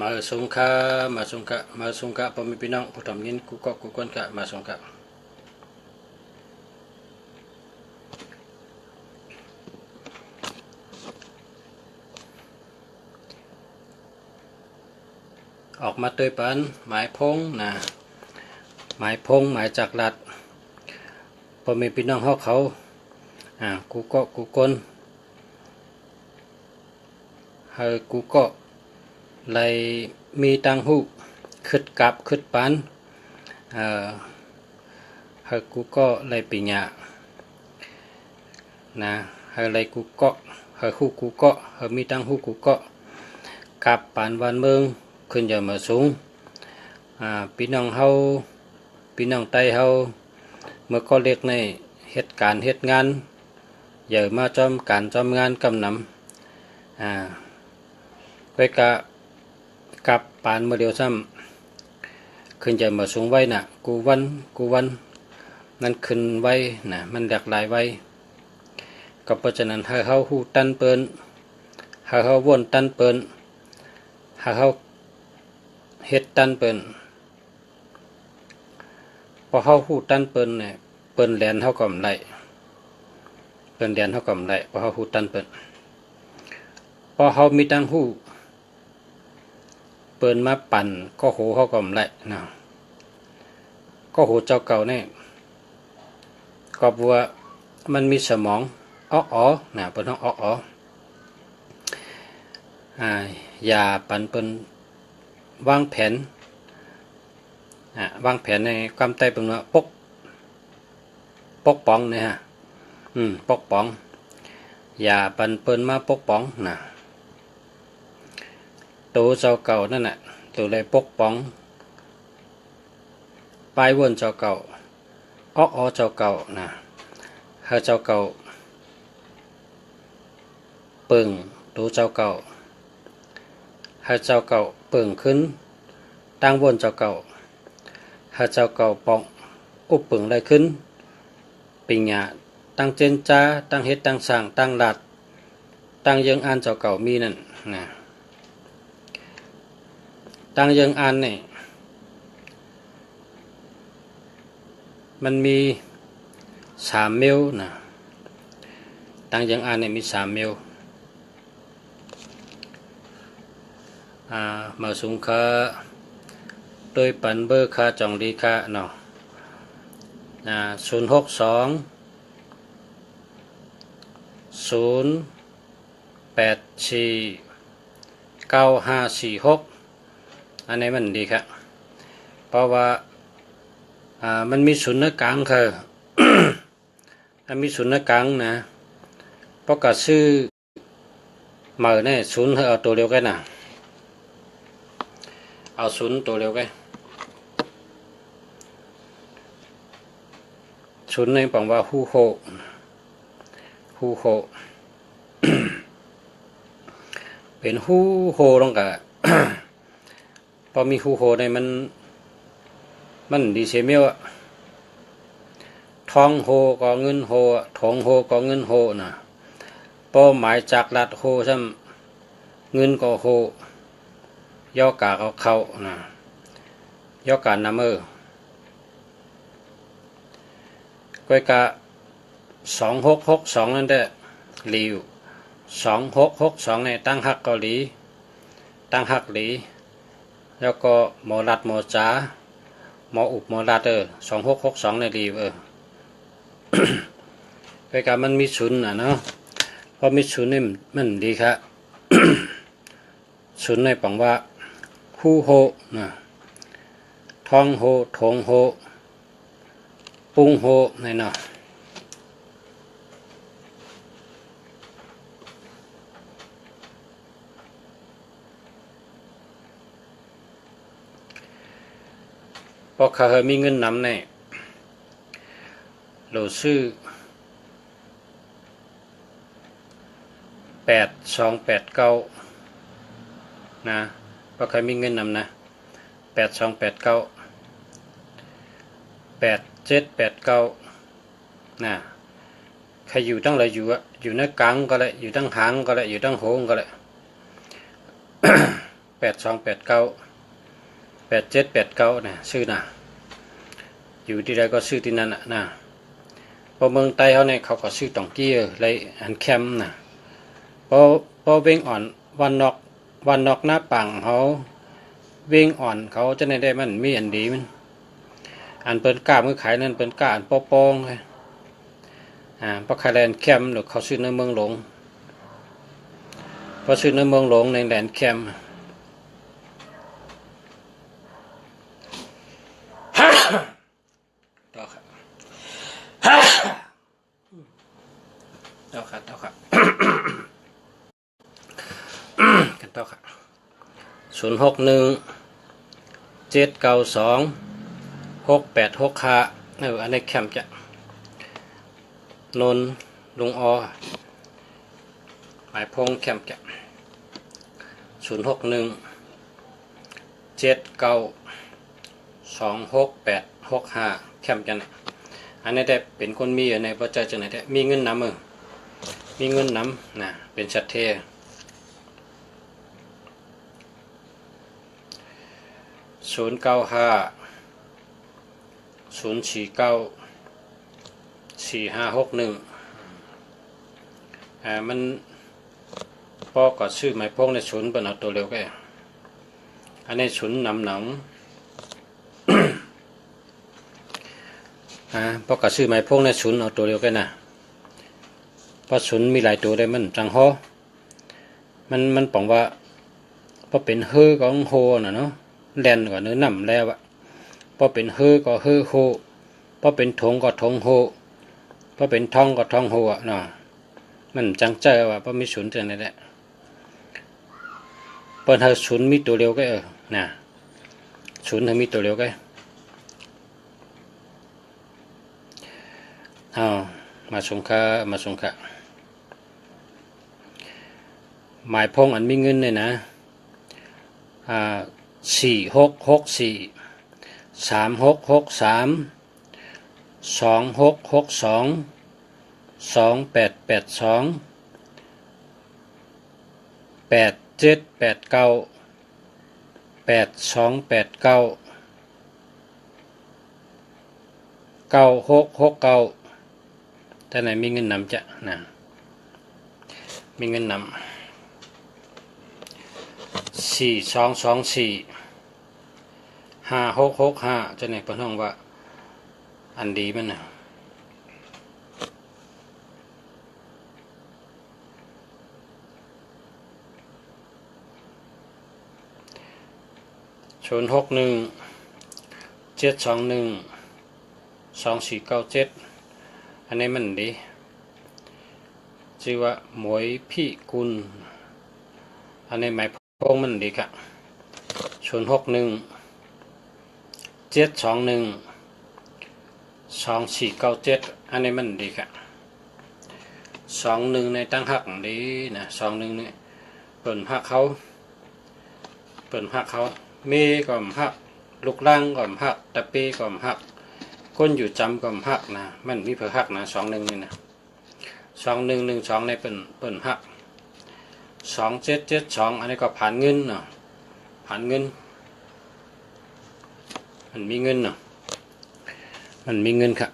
มาสงฆามาสงฆะพ่อแม่พี่น้องผู้ทำยินกูก็กูกวนกะมาสงฆะออกมาเตยปันหมายพงนะหมายพงหมายจากหลัดพ่อแม่พี่น้องเขากูก็กูกวนเฮอกูก็เลยมีตังหูขึ้นกับขึ้นปันเฮอกูก็เลยปีญานะเฮอเลยกูก็เฮอคู่กูก็เฮอมีตังหูกูก็กับปันวันเมืองขึ้นจะมาสูงพี่น้องเฮาพี่น้องไตเฮาเมื่อก็เรียกในเหตุการณ์เหตุงานเยอะมาจอมการจอมงานกำนำไว้กับปานเมื่อเดียวซ้ำขึ้นจะมาสูงไว้น่ะกูวันนั่นขึ้นไว้น่ะมันหลากหลายไว้ก็เพราะฉะนั้นให้เขาหูตันเปิ้นให้เขาวนตันเปิ้นให้เขาเฮ็ดตันเปิ้นพอเขาหูตันเปิ้นเนี่ยเปิ้นแหลนเขาก็ไหลเปิ้นแหลนเขาก็ไหลพอเขาหูตันเปิ้นพอเขามีตังหูเปิ้นมาปั่นก็โหเขาก็ไหลนะก็โหเจ้าเก่าเนี่ยก็บัวมันมีสมองอ๋อนะเปิ้นห้องอ๋ออย่าปั่นเปิ้นวางแผนวางแผนในความใต้เป็นว่าปกป้องเนี่ยฮะปกป้องอย่าปั่นเปิ้นมาปกป้องนะตัวเจ้าเก่านั่นน่ะตัวเลยปกป้องปลายวนเจ้าเก่าอ๋อเจ้าเก่านะให้เจ้าเก่าเปิ่งตัวเจ้าเก่าให้เจ้าเก่าเปิ่งขึ้นตั้งวนเจ้าเก่าให้เจ้าเก่าปองอุบเปิ่งได้ขึ้นปิญญาตั้งเจนจ้าตั้งเฮ็ดตั้งสร้างตั้งหลัดตั้งยังอ่านเจ้าเก่ามีนั่นนะตั้งยังอ่านเนี่ยมันมี3 เมลนะตั้งยังอ่านเนี่ยมี3 เมลมาสูงค่าโดยปันเบอร์ค่าจองดีค่าเนาะ062 084 9546อันนี้มันดีครับเพราะว่ามันมีศูนย์กลางคือ มันมีศูนย์กลางนะเพราะกระซื้อเหมือเนี่ยศูนย์เอาตัวเดียวกันนะเอาศูนย์ตัวเดียวกันศูนย์ในปังว่าฮูโฮ เป็นฮูโฮลงกะ พอมีฮูโฮในมันดีเซเมียวอะทองโฮก็เงินโฮทองโฮก็เงินโฮนะเป้าหมายจากลัดโฮซ้ำเงินก็โฮย่อกาเขานะย่อกานำก้อยกะ2662นั่นแหละริว2662ในตั้งหักเกาหลีตั้งหักหลีแล้วก็หมอรัดหมอจ๋าหมออุบหมอรัด2662ในริวก้อยกะมันมีศูนย์เนาะพอมีศูนย์นี่มันดีครับ ศูนย์ในปังว่าฮูโฮนะทองโฮทงโฮปุงโฮในเนาะพอเขามีเงินนำในเราซื้อ8289นะพอเขามีเงินนำนะ8289 8789นะใครอยู่ตั้งไรอยู่ในกลางก็เลยอยู่ตั้งหางก็เลยอยู่ตั้งโหงก็เลย 82898789นะชื่อนะอยู่ที่ใดก็ชื่อที่นั่นนะพอเมืองใต้เขาเนี่ยเขาก็ชื่อตองกี้เลยอันแคมนะพอเว้งอ่อนวันนอกหน้าปังเขาเว้งอ่อนเขาจะได้มันมีอันดีมันอันเปิ้นกล้ามือขายนั่นเปิ้นกล้าอันปองเลยเพราะใครแลนแคมหรือเขาชื่อในเมืองหลงเพราะชื่อในเมืองหลงในแลนแคมต่อครับต่อครับกันต่อครับ0617926865อันนี้แคมจะนนลุงอหมายพงแคมจะ0617926865แคมจะนะอันนี้ได้เป็นคนมีอยู่ในปัจจัยจังไหนได้มีเงินนำมีเงินนำนะเป็นชัดเท0950494561มันพอก็ชื่อหมายพงในศูนย์เป็นเอาตัวเร็วก็อันนี้ศูนย์นำหนังพอก็ชื่อหมายพงในศูนย์เอาตัวเร็วก็นะเพราะศูนย์มีหลายตัวได้มันจังฮ้อมันบอกว่าพอเป็นเฮือของโฮน่ะเนาะแลนก็เนื้อนำแล้วอะพอเป็นเฮือก็เฮือโฮพอเป็นทงก็ทงโฮพอเป็นทองก็ทองโฮอ่ะเนาะมันจังเจอว่าพอมีศูนย์จังได๋แหละเปิ้นเฮาศูนย์มีตัวเดียวก็นะศูนย์เฮามีตัวเดียวก็มาสงค่ะหมายพงอันมีเงินเนี่ยนะ4663268288899669แต่ไหนมีเงินนำจะนะมีเงินนำ42245665จะไหนเปิ้นฮ้องว่าอันดีมันน่ะ0617212497อันนี้มันดีชื่อว่าหมวยพี่กุลอันนี้หมายพงมันดีค่ะ0617212497อันนี้มันดีค่ะ21ในตั้งหักดีนะ21นี่เปิ่นหักเขามีก็หักลูกล่างก็หักตะปีก็หักคนอยู่จำก็หักนะมันมีเพื่อหักนะ21นี่นะ2112ในเป็นหัก2772อันนี้ก็ผ่านเงินเนาะผ่านเงินมันมีเงินเนาะมันมีเงินค่ะ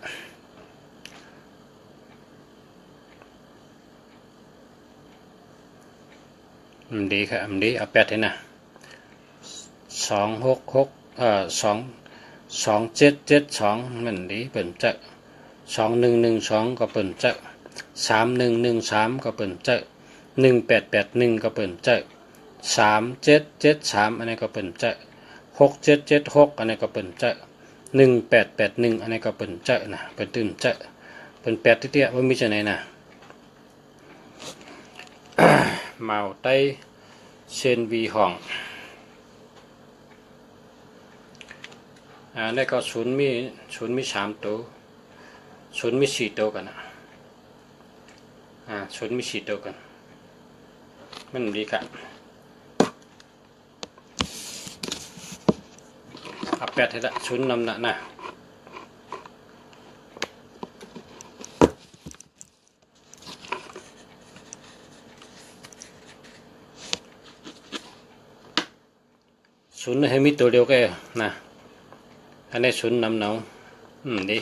มันดีค่ะมันดีเอา8ให้นะ2772มันดีเปิ่นจะ2112ก็เปิ่นจะ3113ก็เปิ่นจะ1881ก็เปิ่นจะ3773อันนี้ก็เปิ่นจะ6776อันนี้ก็เปิ่นจะ1881อันนี้ก็เปิ่นจะนะเปิ่นตื่นจะเปิ่น8เตี้ยๆบ่มีจังไหนนะเมาไต้เชนวีห้องนี่ก็ศูนย์มี3ตัวศูนย์มี4ตัวกันนะศูนย์มี4ตัวกันมันดีค่ะเอา8ให้ละศูนย์นำนะ ศูนย์ให้มีตัวเดียวก็นะอันนี้ศูนย์นำหนองดี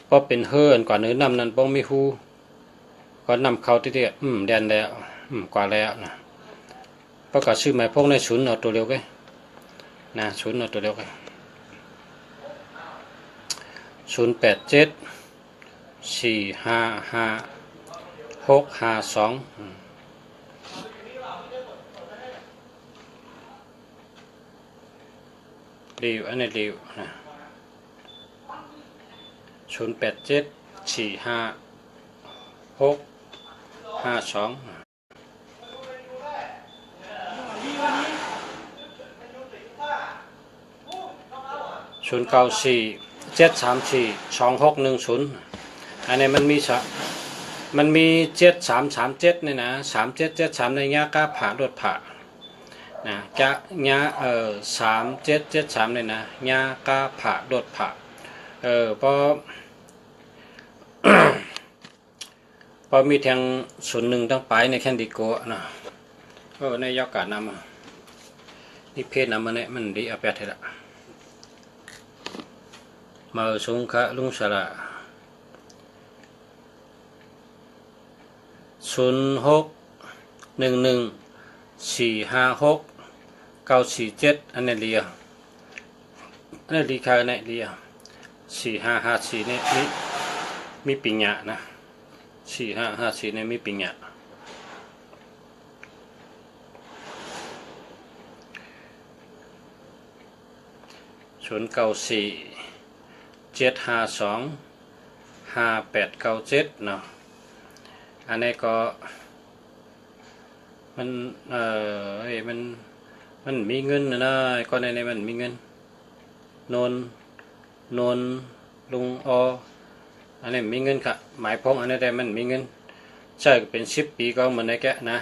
เพราะเป็นเฮือนกว่าเนื้อนำนั้นป้องมีหูก็นำเขาที่แดนแล้วกว่าแล้วนะเพราะก็ชื่อหมายพวกในศูนย์เอาตัวเดียวก็นะศูนย์เอาตัวเดียวก็0874555652ดีอันนี้ดีนะ087456520947342610อันนี้มันมี7337นี่นะ3773ในยากาผ่ารถผ่านะจะยา3773นี่นะยากาผ่ารถผ่าพอ พอมีแทง01ตั้งไปในแคนดิโกนะในยอกานำนี่เพศนำมาเนี่ยมันดีอาแปดละมาสงคะลุงสระ0611456947อันนี้เรียอันนี้ดีค่ะอันนี้เรีย4554เนี่ยมีปิญญานะ4554เนี่ยมีปิญญา0947525897เนาะอันนี้ก็มันมีเงินนะก็ในมันมีเงินนนลุงอันนี้มีเงินค่ะหมายพ้องอันนี้ได้มันมีเงินใช่เป็น10 ปีก็มันได้แกนะ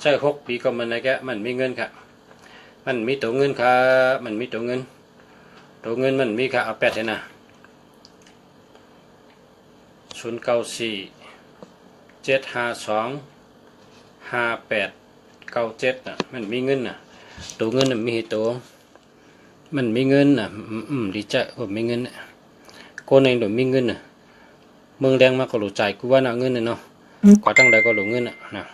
ใช่6 ปีก็มันได้แกมันมีเงินค่ะมันมีตัวเงินค่ะมันมีตัวเงินมันมีค่ะเอาแปดเลยนะ0947525897น่ะมันมีเงินน่ะตัวเงินน่ะมีตัวมันมีเงินน่ะดีใจผมมีเงินคนเองโดยมีเงินน่ะเมืองแดงมาก็หลุดใจกูว่าน่ะเงินน่ะเนาะกว่าตั้งใดก็หลุดเงินน่ะนะ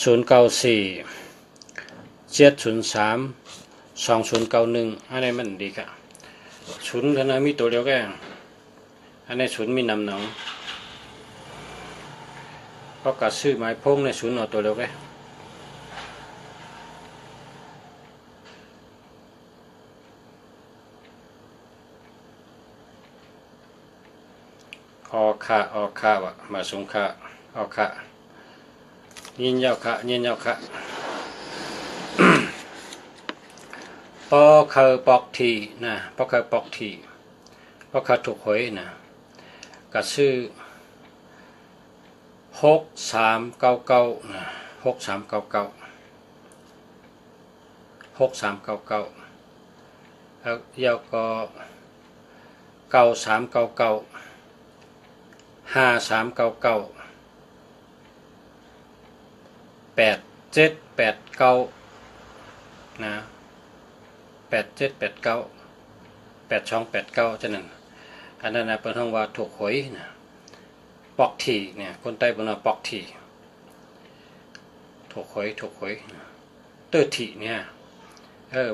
0947032091อันนี้มันดีค่ะศูนย์กันนะมีตัวเดียวแค่อันนี้ศูนย์มีนำหนองเพราะกัดซื้อไม้พงในศูนย์เอาตัวเดียวแค่ออกค่าวะมาสงค่าออกค่ายินยาวค่ะพอเคยปอกทีนะพอเคยปอกทีพอเคยถูกหวยนะก็ซื้อ6399นะ6399แล้วยาวก็9399 5399 8789นะ8789 8289ฉะนั้นอันนั้นนะเป็นห้องว่าถูกหวยนะปอกทีเนี่ยคนใต้บอกว่าปอกทีถูกหวยเตอร์ทีเนี่ย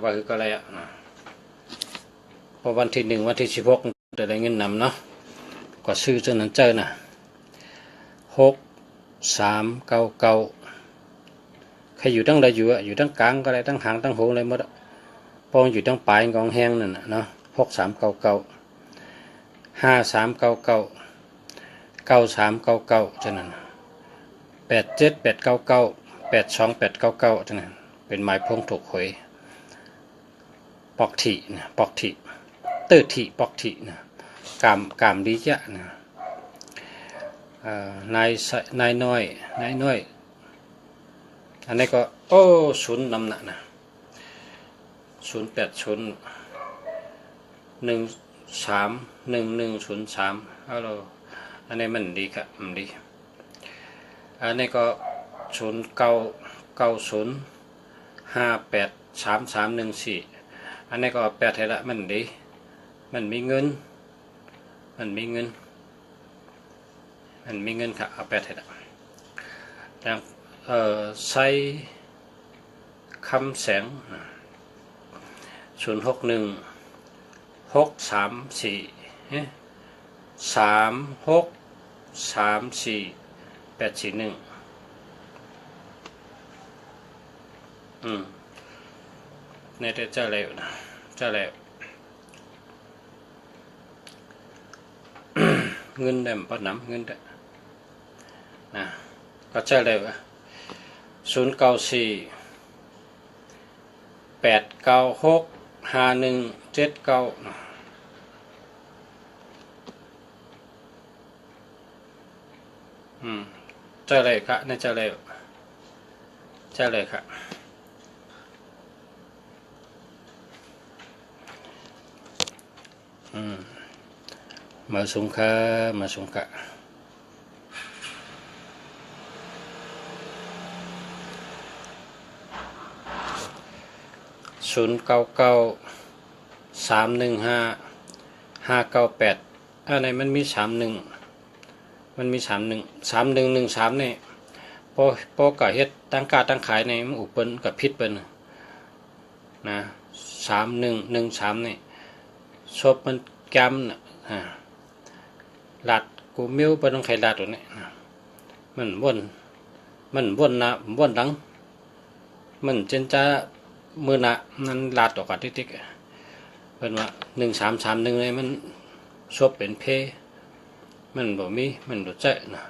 ว่าคือก็อะไรอ่ะนะพอวันที่1วันที่16จะได้เงินนำเนาะก็ซื้อจนนั้นเจอนะ6399ใครอยู่ตั้งใดอยู่ตั้งกลางก็ได้ตั้งหางตั้งโหงอะไรหมดพองอยู่ตั้งปลายกองแห้งนั่นน่ะเนาะ6399 5399 9399ฉะนั้น87899 82899ฉะนั้นเป็นหมายพงถูกหวยปอกถีนะปอกถีเตอร์ถีปอกถีนะกามดีจ้ะนะนายน้อยอันนี้ก็ศูนย์นำหนักนะ080102 31103ฮัลโหลอันนี้มันดีครับมันดีอันนี้ก็0990583314อันนี้ก็8ให้ละมันดีมันมีเงินครับเอา8ให้ละอย่างใช้คำแสง061634363481เนี่ยจะแล้วนะจะแล้วเงินได้ปะน้ำเงินได้นะก็จะแล้ว0948965179จะเลยครับนี่จะเลยครับมาสงค่ะ0993155985อันไหนมันมี31นี่พอกะเฮ็ดตั้งกาตั้งขายในมันอุปเปิ้นกับพิษเปิ้นนะ3113นี่ชอบมันแกมน่ะลัดกูมิ้วเปิ้นต้องไขลัดตัวนี้มันวนนะวนดังมันเจนจะมือนะนั้นลัดออกกันติ๊กๆเปิ้นว่า1331นี่มันชอบเป็นเพมันบ่มีมันบ่ใจนะ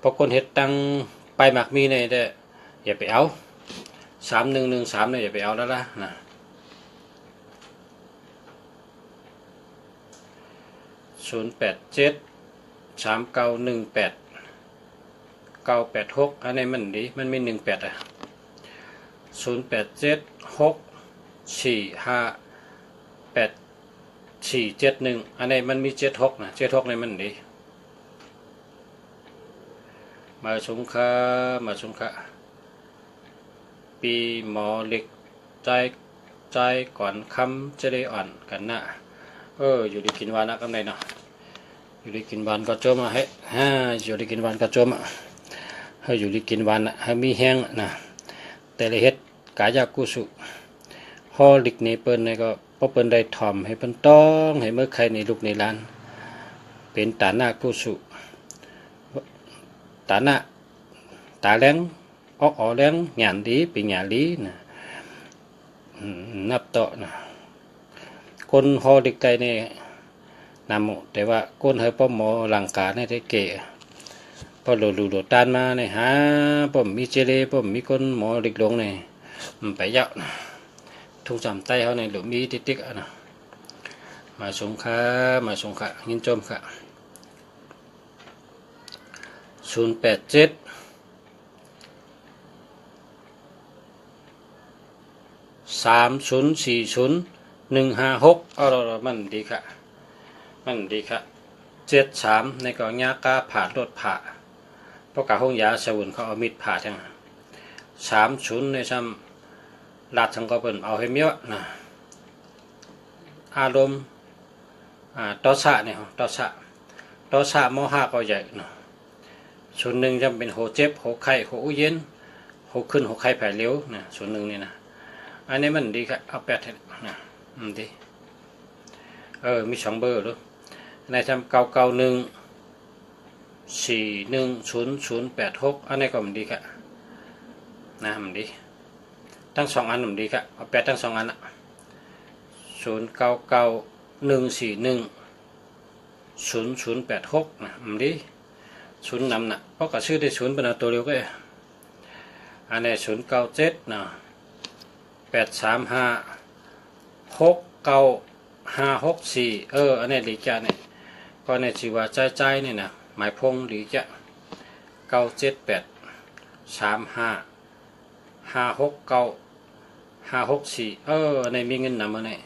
พอคนเฮ็ดตั้งไปหมักมีในเด้ออย่าไปเอา3113เนี่ยอย่าไปเอาแล้วล่ะนะ0873918986อันนี้มันดีมันมี180876458471อันนี้มันมี76นะ76นี่มันดีมาสงขะปีหมอเหล็กใจก่อนคำจะได้อ่อนกันนะอยู่ดีกินวานนะกำไรเนาะอยู่ดีกินวานก็จมให้อยู่ดีกินวานก็จมอยู่ดีกินวานให้มีแห้งนะแต่ละเฮ็ดกายากุสุฮอลิกนี่เปิ้นนี่ก็พอเปิ้นได้ถ่อมให้เปิ้นต้องให้เมื่อใครในลูกในร้านเป็นตาหน้ากุสุตาหน้าตาแรงออกแรงหยานดีเป็นหยาลีนะนับต่อนะคนฮอลิกไตนี่นำแต่ว่าคนให้ป้อมหมอหลังกาเนี่ยได้เก๋พอโหลดตานมาเนี่ยป้อมมีเจเลป้อมมีคนหมอลิกลงเนี่ยไปเยอะนะทุ่งจำไตเขาเนี่ยหรือมีติ๊กนะมาสงค่ะยินจมค่ะ087 3040 156มันดีค่ะ73ในกองยากาผ่ารถผ่าเพราะกะห้องยาสวุนเขาเอามีดผ่าทั้ง30ในซ้ำลาดสังกเปิ้นเอาให้เมียวนะอารมณ์ตอสะเนี่ยตอสะมอ5ก็ใหญ่นะส่วนหนึ่งจะเป็นโหเจ็บโหไข้โหเย็นโหขึ้นโหไข้แผลเลี้ยวนะส่วนหนึ่งนี่นะอันนี้มันดีครับเอา8ให้นะดีมี2เบอร์ด้วยในทำ991410086อันนี้ก็มันดีครับนะมันดีทั้ง2อันมันดีครับเอา8ทั้ง2อันนะ0991410086นะมันดี0นำนะเพราะก็ชื่อได้0เป็นตัวเดียวก็อันนี้097นะ835696564อันนี้ดีจ้ะเนี่ยก็ในชีวะใจเนี่ยนะหมายพงดีจ้ะ97835569564ในมีเงินนำมาเนี่ย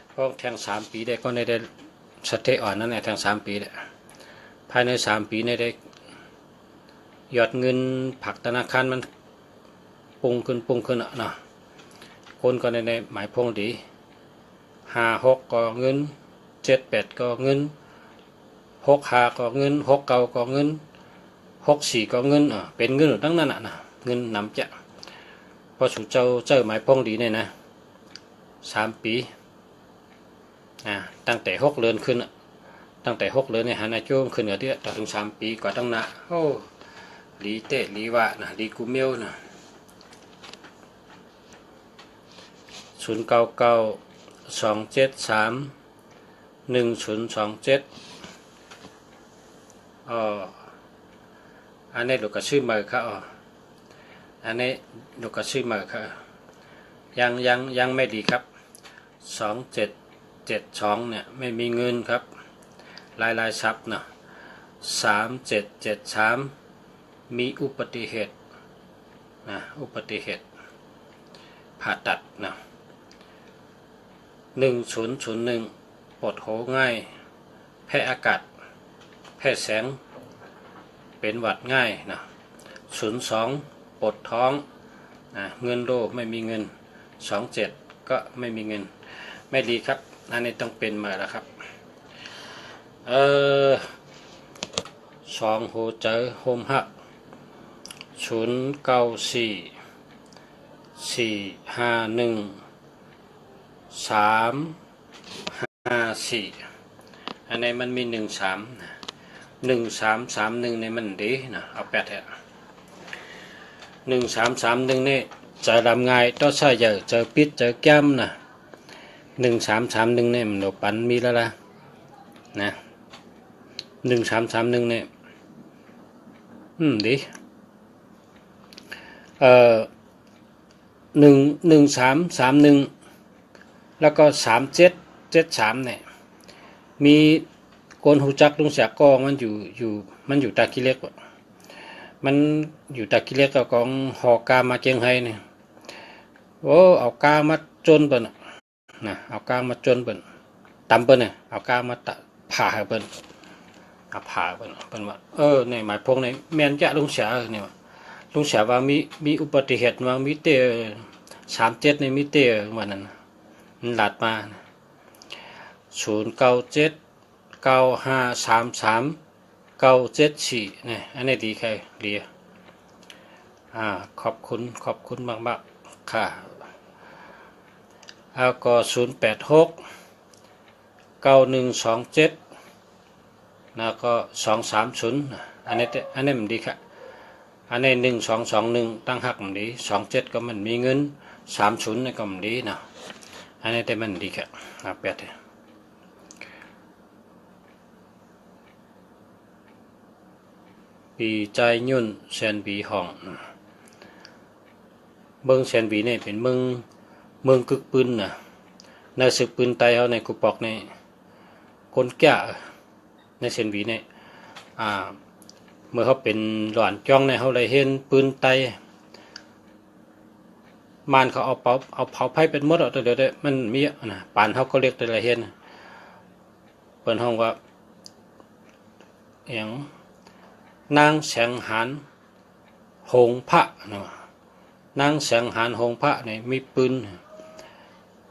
เพราะแทง3 ปีได้ก็ในได้ สเตอ่อนนั่นแหละทั้ง3 ปีแหละภายใน3 ปีได้ยอดเงินผักธนาคารมันปุ่งขึ้นเนาะคนก็ในหมายพงดี5-6ก็เงิน7-8ก็เงิน6-5ก็เงิน6-9ก็เงิน6-4ก็เงินเป็นเงินทั้งนั้นนะเงินนำจะพอสุเจ้าหมายพงดีเนี่ยนะ3 ปีตั้งแต่6 เดือนขึ้นตั้งแต่6 เดือนเนี่ยหานาโจมขึ้นเหนือที่ต่อถึง3 ปีกว่าตั้งนะโอ้ลีเตะลีวะนะลีกูเมียวนะ0992731027อันนี้ลูกกระชื่อมาค่ะอันนี้ลูกกระชื่อมาค่ะยังไม่ดีครับ2772เนี่ยไม่มีเงินครับรายทรัพย์นะ3773มีอุบัติเหตุอุบัติเหตุผ่าตัดนะ1001ปวดหัวง่ายแพ้อากาศแพ้แสงเป็นหวัดง่ายนะ02ปวดท้องเงินโลไม่มีเงิน27ก็ไม่มีเงินไม่ดีครับอันนี้ต้องเป็นมาแล้วครับ2หัวใจโฮมฮัก0944515354อันนี้มันมี1331เนี่ยมันดีนะเอา8แท้1331นี่จะทำง่ายต้องใช้เจอปิดเจอแก้มนะ1331เนี่ยมันปันมีแล้วล่ะนะ1331เนี่ยดี1331แล้วก็3773เนี่ยมีคนหูจักลุงเสียกองมันอยู่ตากิเล็กมันอยู่ตากิเล็กกับกองหอกามาเจียงไฮ้เนี่ยโอ้เอากามาจนเปิ้นนะเอากามาจนเปิ้นตำเปิ้นเนี่ยเอากามาผ่าเปิ้นเอาผ่าเปิ้นว่าเนี่ยหมายพงเนี่ยแม่นจะลุงเสียเนี่ยลุงเสียว่ามีอุบัติเหตุว่ามีเต37ในมีเตวันนั้นมันหลาดมา0979533974เนี่ยอันนี้ดีใครดีขอบคุณมากๆค่ะแล้วก็0869127แล้วก็230อันนี้มันดีค่ะอันนี้1221ตั้งหักมันดี27ก็มันมีเงิน30นี่ก็มันดีนะอันนี้แต่มันดีค่ะ8ปีใจยุ่นแซนบีห้องเมืองแซนบีเนี่ยเป็นเมืองกึกปืนนะในศึกปืนไตเขาในกุปอกในคนแก่ในแซนบีเนี่ยเมื่อเขาเป็นหลานจ้องในเขาเลยเห็นปืนไตมันเขาเอาเผาไผ่เป็นมดเดี๋ยวมันมีนะปานเขาก็เรียกแต่ละเห็นเปิดห้องว่าอย่างนางแสงหานหงพระนางแสงหานหงพระเนี่ยมีปืน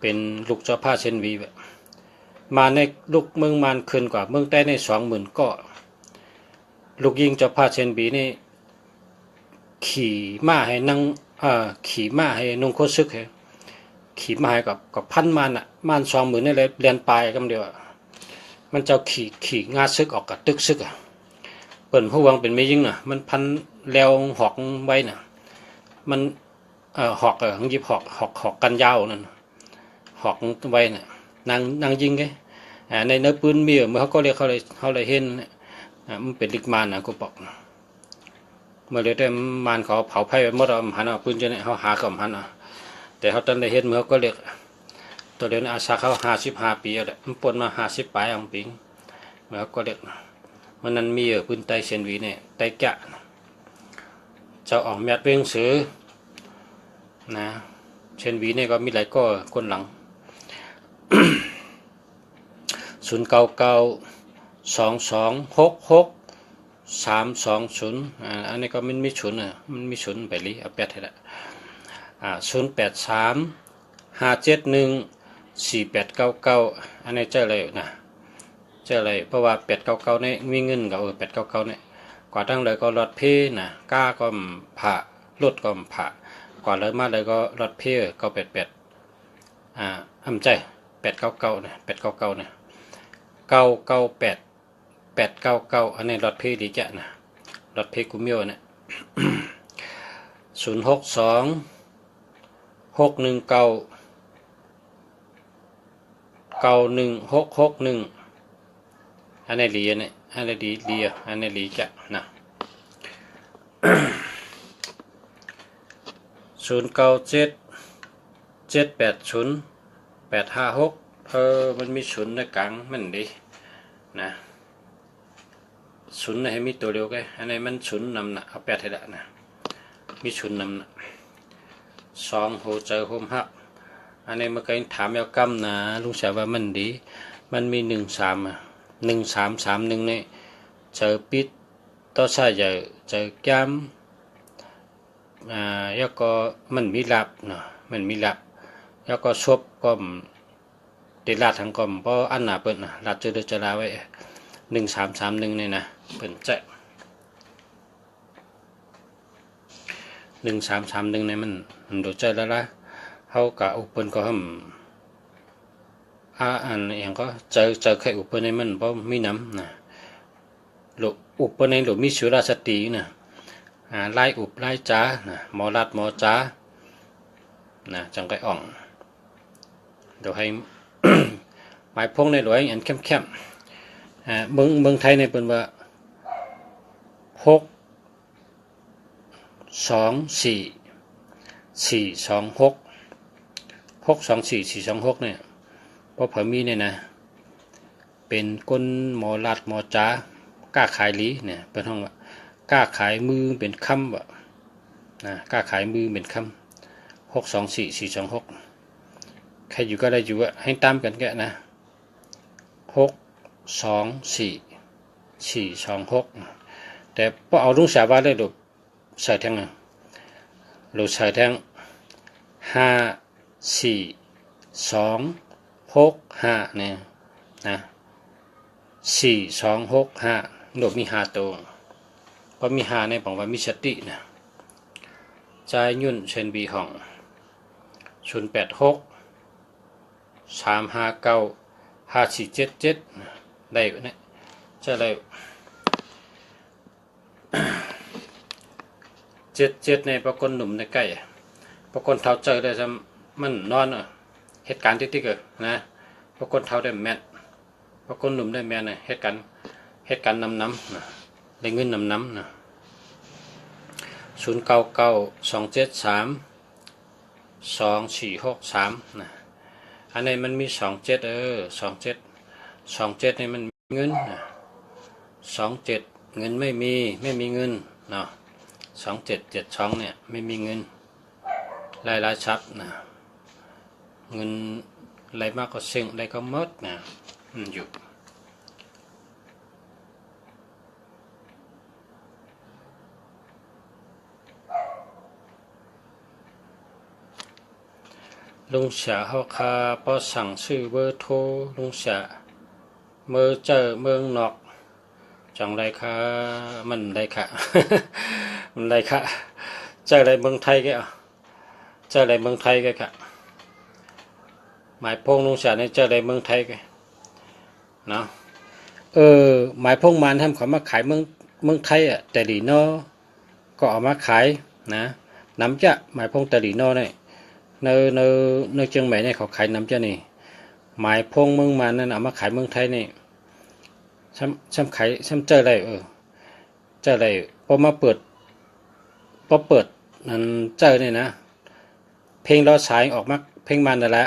เป็นลูกเจ้าผ้าเชนวีแบบมาในลูกเมืองมันขึ้นกว่าเมืองใต้ใน20,000ก็ลูกยิงเจ้าผ้าเชนวีนี่ขี่ม้าให้นั่งขี่ม้าให้นุ่งโคซึกให้ขี่ม้าให้กับพันมันมัน20,000นี่เลยเรียนปลายกันเดียวมันเจ้าขี่งาซึกออกกับตึกซึกเปิ่นผู้วังเป็นไม่ยิ่งน่ะมันพันแล้วหอกไว้น่ะมันหอกหยิบหอกกันยาวนั่นหอกไว้น่ะนางยิงไงในเนื้อปืนมีเมื่อเขาก็เรียกเขาเลยเห็นมันเป็นลิกมานนะกูบอกเมื่อเรียกได้มันเขาเผาไผ่เมื่อเราหันเอาปืนจะเนี่ยเขาหากับหันแต่เขาตอนได้เห็นเมื่อก็เรียกตัวเดียวนี้อาชาเขา55 ปีแล้วมันปนมา50 ปลายของปีเมื่อก็เรียกมันนั้นมีปืนไตเซนวีเนี่ยไตแกะจะออกแมตเวงสือนะเชนวีเนี่ยก็มีหลายก็คนหลัง 099 2266 320อันนี้ก็มันมีศูนย์มันมีศูนย์ไปลิเอาแปดให้ละ083 571 4899อันนี้เจอเลยนะเจอเลยเพราะว่า899นี่มีเงินกับ899นี่กว่าตั้งเลยก็รถเพนะก้าก็ผ่ารถก็ผ่ากว่าเลยมาเลยก็รถเพก็88อำใจ899นะ899นะ998 899อันนี้รถเพดีจ้ะนะรถเพกุมิโอเนี่ย062 619 9161อันนี้ลีเนี่ยอันนี้ดีลีอันนี้ลีจ้ะนะ097 780 856มันมีศูนย์ในกลางมันดีนะศูนย์ให้มีตัวเดียวกันอันนี้มันศูนย์นำนะเอาแปดให้ละนะมีศูนย์นำนะ2โหเจอโฮมฮักอันนี้เมื่อกี้ถามยาวกำนะลุงเสียว่ามันดีมันมี1331นี่เจอปิดต่อใช่เจอแก้มแล้วก็มันมีลับเนาะมันมีลับแล้วก็ชบก็ติดลาดทั้งกลมเพราะอันหนาเปิดนะลาดเจอเดือดจะลาไว้1331นี่นะเปิดแจ้1331นี่มันโดดเจอแล้วละเขากับอุปนก็อันอย่างก็เจอแค่อุปนในมันเพราะมีน้ำนะหลุอุปนในหลุมีสุราสตินะไล่อุบไล่จ้านะหมอรัดหมอจ้านะจังไก่อ่องเดี๋ยวให้ หมายพงในหลวยอันเข้มเมืองไทยในเป็นว่า624 426เนี่ยเพราะเผมีเนี่ยนะเป็นก้นหมอรัดหมอจ้ากล้าขายลีเนี่ยเป็นห้องว่ากล้าขายมือเป็นคำว่นะกล้าขายมือเป็นคำ624 426ใครอยู่ก็ได้อยู่ให้ตามกันแกนะ624 426แต่พอเอาลุงสาวว่าได้ดูใส่แทงนะหรือใส่แทง54265เนี่ยนะ4265หนูมี5ตัวเพราะมี5ในบอกว่ามีสตินะใจยุ่นเชนบีห้อง086 359 5477ได้เนี่ยจะได้77ในปรากฏหนุ่มในใกล้ปรากฏเท้าเจอได้ซ้ำมันนอนเหตุการณ์ที่เกิดนะปรากฏเท้าได้แม่นปรากฏหนุ่มได้แม่นเหตุการณ์น้ำนะได้เงินน้ำนะ0992732463นะอันนี้มันมี2727นี่มันมีเงินนะ27เงินไม่มีเงินเนาะ2772เนี่ยไม่มีเงินรายชับนะเงินอะไรมากก็เซ็งอะไรก็หมดนะอยู่ลุงเสียเขาคาพอสั่งซื้อเบอร์โทรลุงเสียเมื่อเจอเมืองนอกจังไรค่ะมันได้ค่ะ มันได้ค่ะเจออะไรเมืองไทยแกเจออะไรเมืองไทยแกค่ะหมายพงลุงเสียเนี่ยเจออะไรเมืองไทยแกเนาะหมายพงมันทำเขามาขายเมืองไทยแต่ดีนอก็เอามาขายนะน้ำจะหมายพงแต่ดีนอเนี่ยในเชียงใหม่เนี่ยเขาขายน้ำเจ้านี่หมายพงเมืองมันนั่นเอามาขายเมืองไทยนี่ช้ำขายช้ำเจออะไรเจออะไรพอเปิดนั่นเจอเนี่ยนะเพลงรอสายออกมาเพลงมันนั่นแหละ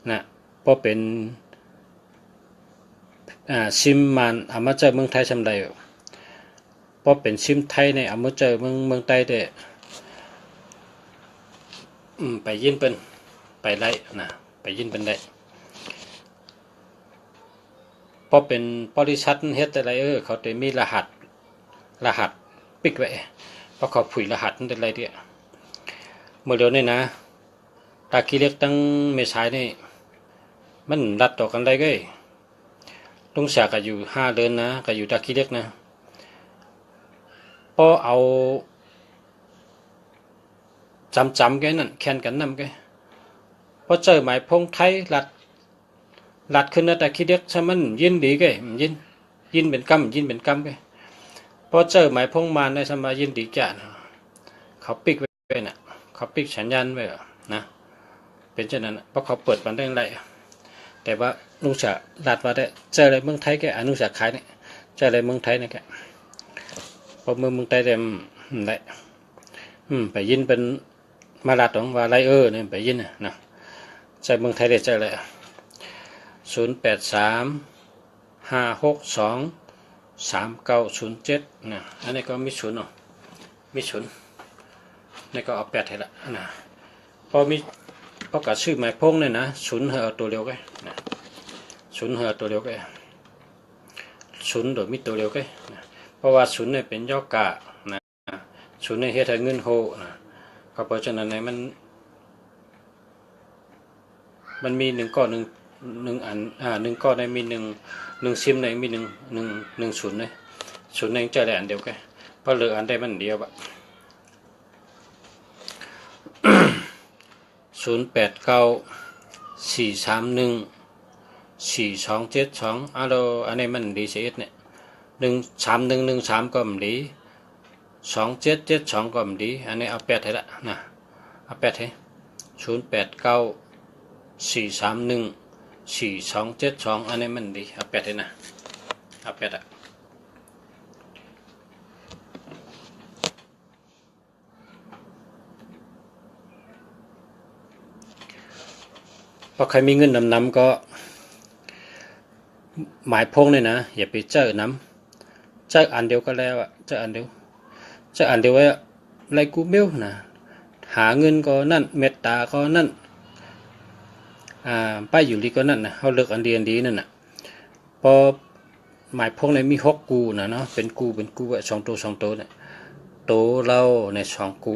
นะพอเป็นซิมมันเอามาเจอเมืองไทยช้ำใดพอเป็นซิมไทยเนี่ยเอามาเจอเมืองไทยเด้ไปยินเป็นไปไล่นะไปยินเป็นได้ พอเป็นบริษัทเฮ็ดอะไรเขาจะมีรหัสปิกไว้เพราะเขาผุยรหัสนั่นอะไรเดียเมื่อเดี๋ยวนี้นะตากี้เล็กตั้งเมษายนี่มันรัดต่อกันได้ก็ลุงเสียก็อยู่5 เดือนนะก็อยู่ตากี้เล็กนะพอเอาจำแกนั่นแข่นกันนำแกพอเจอหมายพงไทยลัดขึ้นนะตากี้เล็กใช่มันยินดีแกยินเป็นกำแกพอเจอหมายพงมานได้สมายินดีจ้ะเขาปิกไว้น่ะเขาปิกสัญญาณไว้นะเป็นเช่นนั้นเพราะเขาเปิดมันได้ไรแต่ว่าลุงเสียลัดมาได้เจออะไรเมืองไทยแกอนุสาขายเนี่ยเจออะไรเมืองไทยเนี่ยแกพอเมืองไทยเต็มได้ไปยินเป็นมาลาดของว่าไรเนี่ยไปยินนะใจเมืองไทยได้ใจอะไร0835623907นะอันนี้ก็มี0เนาะมี0นี่ก็เอา8ให้ละนะพอกับชื่อหมายพงเนี่ยนะ0เหอตัวเดียวกันนะ0เหอตัวเดียวกัน0โดยมีตัวเดียวกันนะเพราะว่า0เนี่ยเป็นย่อกะนะ0เนี่ยเฮ็ดให้เงินโหนะเพราะฉะนั้นในมันมี1ก้อน1อัน1ก้อนในมี1ซิมในมี1 0เลย0ในจะได้อันเดียวกันเพราะเหลืออันได้มันเดียวอะ0894314272อันนี้มันดีเสียเนี่ย13113ก็มันดี2772ก็มันดีอันนี้เอา8ให้ละนะเอา8ให้0894314272อันนี้มันดีเอา8ให้นะเอา8อะพอใครมีเงินนำก็หมายพงเนี่ยนะอย่าไปเจอน้ำเจออันเดียวก็แล้วเจออันเดียวไว้ไรกูเบี้ยวนะหาเงินก็นั่นเมตตาก็นั่นป้ายอยู่ดีก็นั่นนะเขาเลือกอันดีนั่นน่ะพอหมายพงในมี6กูนะเนาะเป็นกูไว้2 ตัวเนี่ยโตเราใน2กู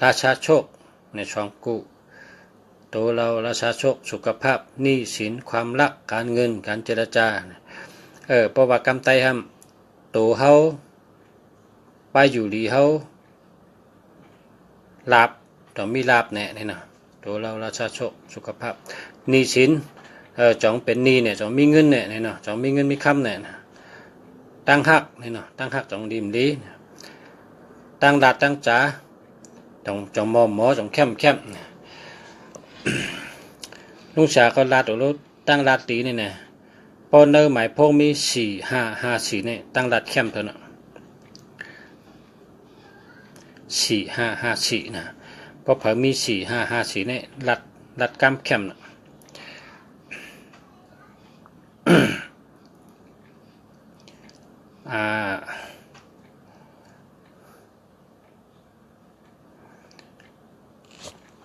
ราชาโชคใน2กูโตเราราชาโชคสุขภาพหนี้สินความรักการเงินการเจรจาเพราะว่ากำไตห้ำโตเฮาไปอยู่ดีเฮาลาบต้องมีลาบแน่นี่นะโตเราราชาโชคสุขภาพหนี้สินจองเป็นหนี้เนี่ยจองมีเงินเนี่ยนี่เนาะจองมีเงินมีคำเนี่ยนะตั้งหักนี่เนาะตั้งหักจองดีตั้งดาดตั้งจ๋าจองหมอจองเข้มลุงชาก็ลาดรถตั้งลาดตีนี่นะพอเนอหมายพงมี4554เนี่ยตั้งลาดเข้มเท่านั้น4554นะเพราะเผอมี4554เนี่ยลัดกำเข้มนะ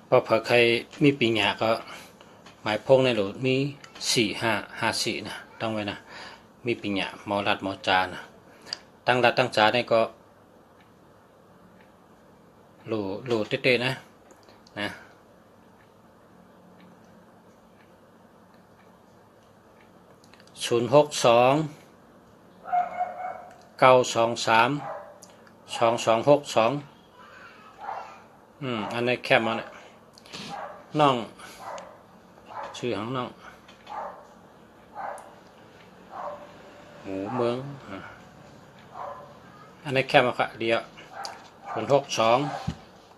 พอเผอใครมีปีหยาก็หมายพงในหลุดมี4554นะต้องไว้นะมีปีหยาหมอรัดหมอจานะตั้งรัดตั้งจาเนี่ยก็หลูเต้ๆนะ062 923 2262อันนี้แคบมาเนี่ยน้องชื่อของน้องหมูเมืองอันนี้แคบมาค่ะเดียว062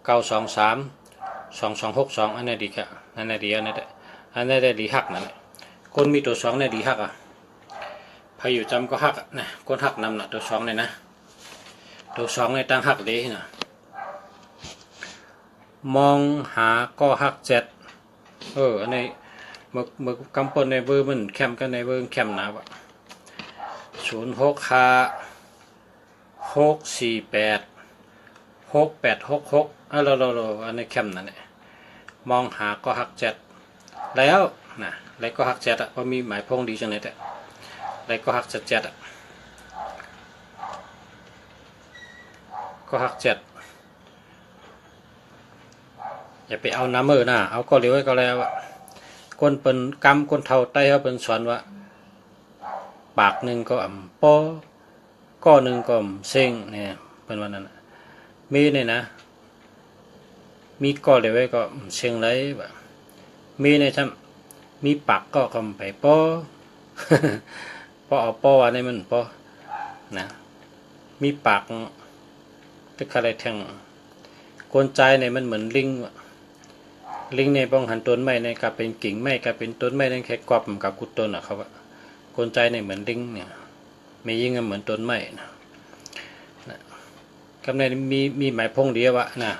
923 2262อันนี้ดีค่ะอันนี้ดีอันนี้ได้ดีหักนั่นแหละคนมีตัว2เนี่ยดีหักพาอยู่จำก็หักนะคนหักนำนะตัว2เนี่ยนะตัว2เนี่ยตั้งหักดีนะมองหาก็หัก7อันนี้มือกำปนในเบอร์มันแคมกันในเบอร์แคมหนาวะ065 648 6866อันนี้แคมนั่นแหละมองหาก็หัก7แล้วนะแล้วก็หัก7เพราะมีหมายพงดีจังเลยแต่ อะไรก็หักเจ็ดก็หักเจ็ดอย่าไปเอาน้ำมือนะเอาก็เหลียวไว้ก็แล้วคนเป็นกำคนเท่าไต้เขาเป็นสอนว่าปากหนึ่งก็ปอก้อหนึ่งก็เซ็งเนี่ยเป็นวันนั้นมีเนี่ยนะมีก้อเหลียวไว้ก็เซ็งไรแบบมีเนี่ยทำมีปากก็คำไปปอปอเอาปอวันนี้มันปอนะมีปากตึกอะไรแทงคนใจเนี่ยมันเหมือนลิงในป้องหันต้นไม้ในกับเป็นกิ่งไม้กับเป็นต้นไม้ในแค่กรอบกับกุดต้นเขาว่าคนใจเนี่ยเหมือนลิงเนี่ยไม่ยิ่งเหมือนต้นไม้นะกำเนิดมีหมายพงเดียววะนะ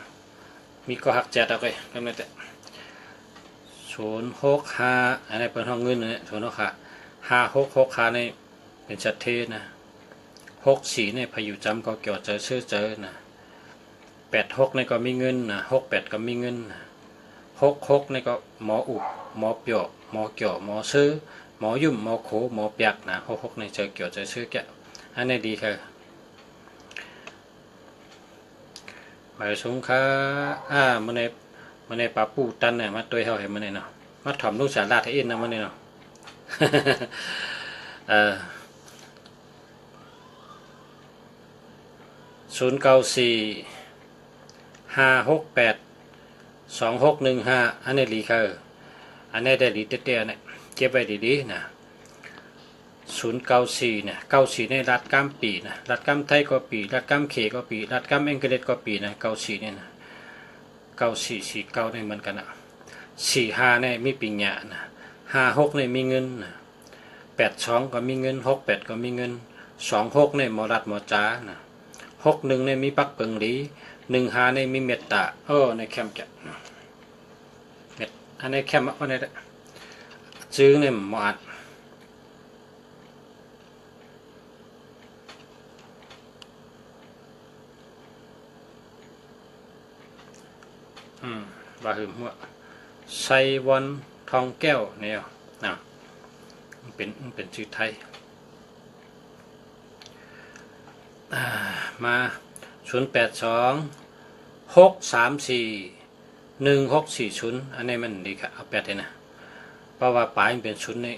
มีก็หักจัดเอาไปกำเนิดแต่065อันนี้เป็นห้องเงินเนี่ย065 566ในเป็นชัดเทนะ64ในพายุจำก็เกี่ยวเจอนะ86ในก็มีเงินนะ68ก็มีเงินนะ66ในก็หมออุบหมอเปียวหมอเกี่ยวหมอซื้อหมอยุ่มหมอโขหมอเปียกนะ66ในเจอเกี่ยวซื้อแกอันนี้ดีค่ะหมายสงค่ามันในปลาปูตันเนี่ยมาตัวเท่าเห็นมันเนี่ยเนาะมาถ่อมลูกสาลาไทยอินนะมันเนี่ยเนาะ094 568 2615อันนี้ดีค่ะอันนี้ได้ดีเตี้ยๆเนี่ยเก็บไว้ดีๆนะ094เนี่ย94ในรัฐกัมปีนะรัฐกัมไทยก็ปีรัฐกัมเขก็ปีรัฐกัมอังกฤษก็ปีนะ94เนี่ยนะ9449เนี่ยเหมือนกันนะ45เนี่ยมีปิญญานะ56เนี่ยมีเงินนะ82ก็มีเงิน68ก็มีเงิน26เนี่ยหมอรัฐหมอจ้านะ61เนี่ยมีปักเปิงหลี15เนี่ยมีเมตตาในแคมป์จะเม็ดอันนี้แคมป์อันนี้ซื้อเนี่ยหมออัดว่าหืมหัวไซวอนทองแก้วเนี่ยนะเป็นชื่อไทยมา0826341640อันนี้มันดีค่ะเอา8เลยนะเพราะว่าปลายมันเป็นชุดนี้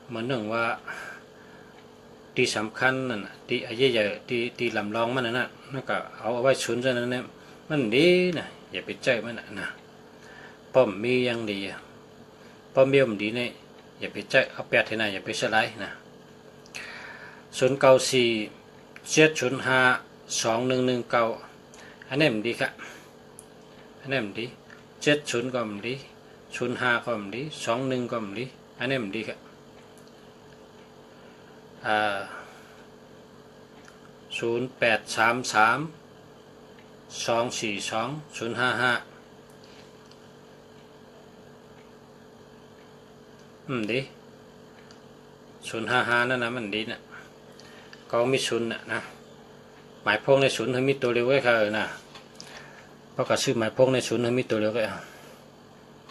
เหมือนหนึ่งว่าที่สำคัญนั่นที่ใหญ่ๆที่ลำลองมันนั่นนั่นก็เอาไว้ชุดซะนั้นเนี่ยมันดีนะอย่าไปใจมันนะป้อมมียังดีป้อมเบี้ยมดีเนี่ยอย่าไปใจเอา8ให้นะอย่าไปสไลด์นะ094 705 2119อันนี้มันดีครับอันนี้มันดี70ก็มันดี05ก็มันดี21ก็มันดีอันนี้มันดีครับ0833 242 055ดี055นั่นนะมันดีนะก็มีศูนย์นะหมายพงในศูนย์ให้มีตัวเร็วไว้ค่ะนะเพราะกระชื่อหมายพงในศูนย์ให้มีตัวเร็วไว้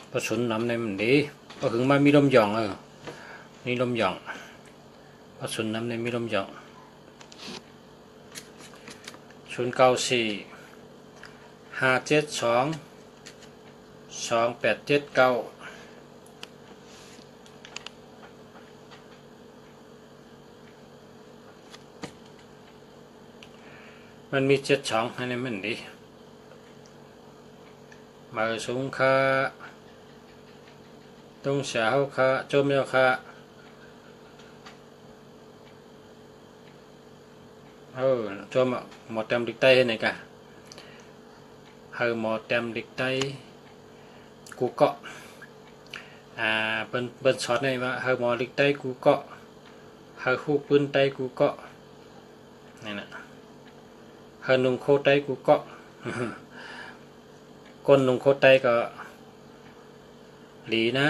เพราะศูนย์น้ำในมันดีเพราะถึงมามีลมหย่องนี่ลมหย่องเพราะศูนย์น้ำในมีลมหย่อง094 572 2879มันมี72อันนี้มันดีมาสูงค่าตรงเสาค่าโจมยาค่าโจมหมอเต็มดิกไตให้ไหนกันหมอเต็มดิกไตกูเกาะเป็นช็อตนี่ว่าหมอดิกไตกูเกาะหูปืนไตกูเกาะนี่นะนุ่งโคไตกูเกาะก้นนุ่งโคไตก็หลีนะ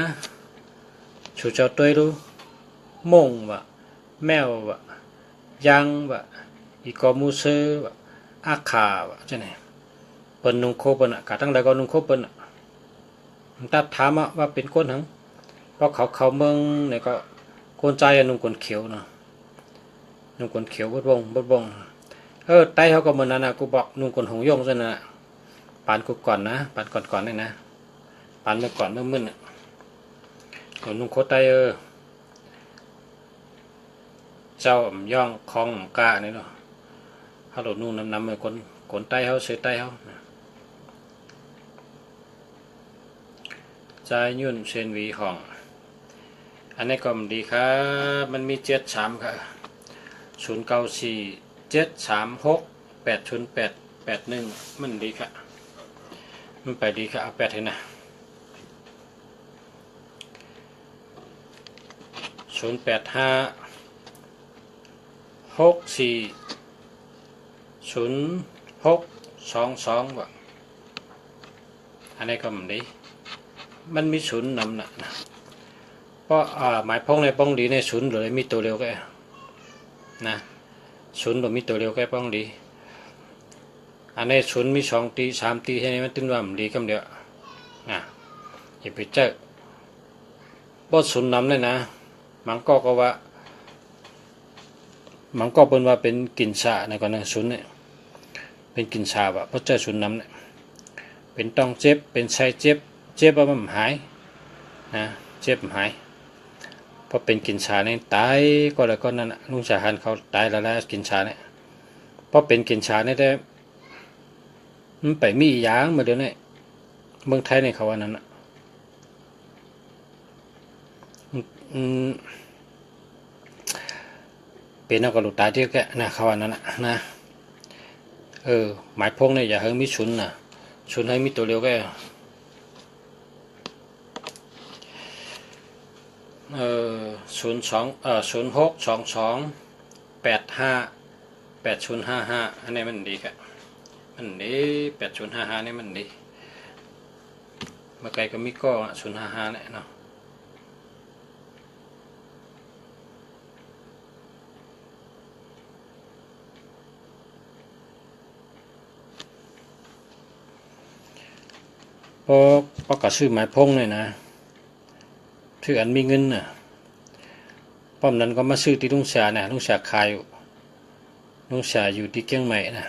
ชูเจ้าตัวดูมงวะแมววะยังวะอีกอมูเซอวะอาขาวะใช่ไหมเป็นนุ่งโคเป็นกะตั้งแต่ก็นุ่งโคเป็นตัดถามว่าเป็นก้นหังเพราะเขาเมืองเนี่ยก็ค คนใจนุ่งคนเขียวเนาะนุ่งคนเขียวบดบงไตเขาก็เหมือนนั้นนะกูบอกนุ่งคนหงยงซะนะปานกูก่อนนะปานก่อนนี่นะปานเมื่อก่อนเมื่อมึนนุ่งโคตรไตเจ้าย่องคองกะนี่เนาะเขาโดดนุ่งน้ำเลยคนไตเขาเสือไตเขาใจยุ่นเชนวีของอันนี้ก็ดีครับมันมี73ครับ0947368081มันดีค่ะมันไปดีค่ะเอา8ให้นะ0856400622ว่ะอันนี้ก็มันดีมันมีศูนย์นำนะเพราะหมายพ้องในป้องดีในศูนย์หรือมีตัวเร็วก็นะศูนย์หรือมีตัวเร็วก็ป้องดีอันนี้ศูนย์มี2 ตี3 ตีแค่นี้มันตึ้งว่ามันดีคำเดียวนะอย่าไปเจอเพราะศูนย์นำเลยนะมันก็ว่ามันก็เป็นว่าเป็นกินชาในก่อนนะศูนย์เนี่ยเป็นกินชาว่ะเพราะเจอศูนย์นำเนี่ยเป็นต้องเจ็บเป็นใช้เจ็บว่ามันหายนะเจ็บหายเพราะเป็นกินชาเนี่ยตายก็แล้วก็นั่นลุงชาฮันเขาตายแล้วกินชาเนี่ยเพราะเป็นกินชาเนี่ยได้มันไปมียางมาเดี๋ยวนี้เมืองไทยในเขาว่านั้นเป็นนักกระดูกตายที่แกนะเขาว่านั้นนะหมายพงเนี่ยอย่าให้มีชุนนะชุนให้มีตัวเร็วแก0622858055อันนี้มันดีครับมันดี8055นี่มันดีเมื่อไกลก็มีก็055เนี่ยเนาะพอกระซื้อหมายพงเลยนะถืออันมีเงินน่ะป้อมนั้นก็มาซื้อที่ลุงชานะลุงชาขายลุงชาอยู่ที่เชียงใหม่นะ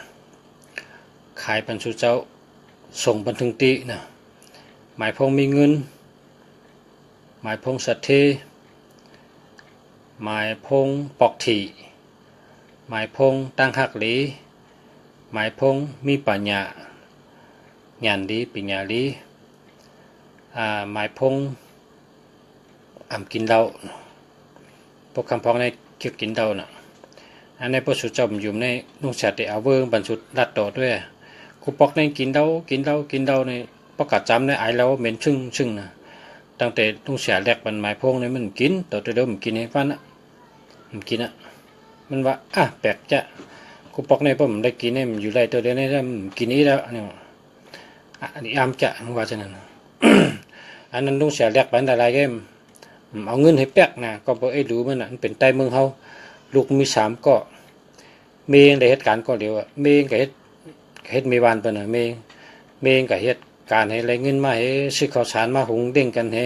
ขายปันสุเจ้าส่งบันทึงตีนะหมายพงมีเงินหมายพงสัตเทหมายพงปอกถี่หมายพงตั้งหักหลีหมายพงมีปัญญาญาณดีปัญญาดีหมายพงกินเหล้าพวกคำพ้องในเกี่ยวกินเหล้าน่ะอันนี้พวกสุดจอมอยู่ในนุ่งชาติเอาเวิร์บรรจุรัดต่อด้วยกูปอกในกินเหล้าในปอกกัดจำในไอแล้วเหม็นชึ่งนะตั้งแต่นุ่งชาแรกมันหมายพงในมันกินต่อเดิมมันกินให้ฟันมันกินมันว่าแปลกจะกูปอกในผมได้กินเนี่ยมันอยู่ไรตัวเดียวนี่มันกินนี้แล้วเนี่ยอันนี้จะว่าจะนั่น อันนั้นลุงเสียแลกไปอะไรแกเอาเงินให้แป๊กนะก็บอกดูมันน่ะมันเป็นใต้เมืองเฮาลูกมี3ก็เมงได้เหตุการณ์ก็เดียวเมงกับเฮ็ดมีวานเปิ้นน่ะเมงกับเหตุการณ์ให้อะไรเงินมาให้ซื้อข้าวสารมาหุงเด้งกันให้